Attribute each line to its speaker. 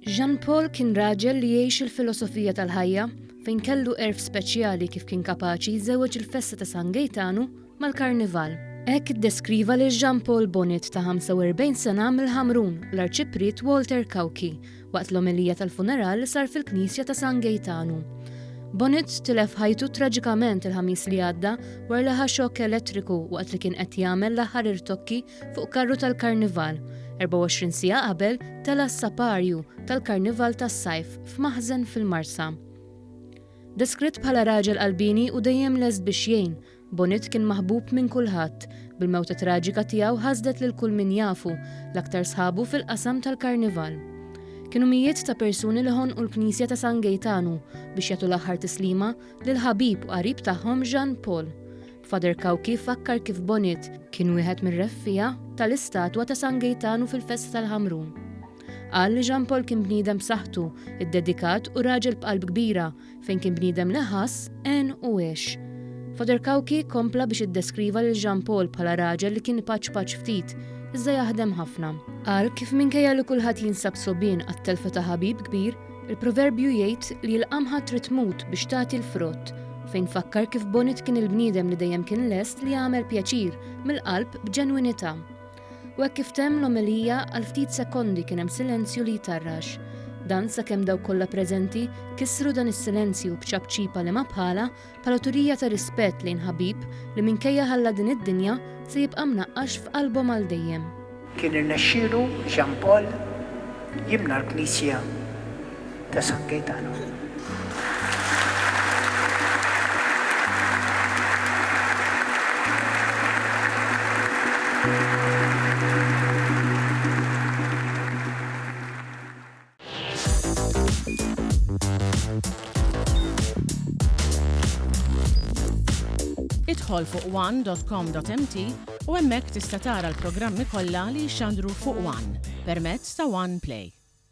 Speaker 1: Jean Paul kien raġel li jgħix il-filosofija tal-ħajja fejn kellu erf speċjali kif kien kapaċi jżewweġ il-festa ta' San Gejtanu mal-Karnival. Hekk iddeskriva lil Jean Paul Bonett ta' 45 sena mill-Ħamrun l-Arċipriet Walter Kawki waqt l-omilija tal-funeral li sar fil-Knisja ta' San Gejtanu. Bonett tilef ħajtu traġikament il-Ħamis li għadda wara li ħa xokk elettriku waqt li kien qed jagħmel l-aħħar irtokki fuq karru tal-Karnival. 24 siegħa qabel tela s-separju tal-Karnival tas-sajf f'maħżen fil-Marsa. Deskritt bħala raġel qalbini u dejjem lest biex jgħin, Bonett kien maħbub minn kulħadd. Bil-mewta traġika tiegħu ħasdet lil kull min jafu l-aktar sħabu fil-qasam tal-Karnival. Kienu mijiet ta' persuni li ħonqu l-Knisja ta' San Gejtanu biex jagħtu l-aħħar tislima lill-ħabib u qarib tagħhom Jean Paul. Father Kawki fakkar kif Bonett kien wieħed mir-reffija tal-istatwa ta' San Gejtanu fil-festa tal-Ħamrun. Qal li Jean Paul kien bniedem b'saħħtu, iddedikat u raġel b'qalb kbira fejn kien bniedem li ħass għen u għex. Father Kawki kompla biex iddeskriva lil Jean Paul bħala raġel li kien ipaċ ftit, iżda jaħdem ħafna. Qal kif minkejja li kulħadd jinsab sobien għat-telfa ta' ħabib kbir, il-proverbju jgħid li l-qamħa trid tmut biex tagħti l-frott, fejn fakkar kif Bonett kien il-bniedem li dejjem kien lest li jagħmel pjaċir mill-qalb b'ġenwinità. U hekk kif temm l-omilija għal ftit sekondi kien hemm silenzju li jtarrax. Dan sakemm dawk kollha preżenti kissru dan is-silenzju b'ċabċipa li ma bħala turija ta' rispett lejn ħabib li minkejja ħalla din id-dinja se jibqa' mnaqqax f'qalbhom għal dejjem.
Speaker 2: Kien irnexxielu Jean Paul jibna l-Knisja ta' San Gejtanu.
Speaker 3: Idħol fuq one.com.mt u hemmhekk tista' tara l-programmi kollha li jxandru fuq One permezz ta' One Play.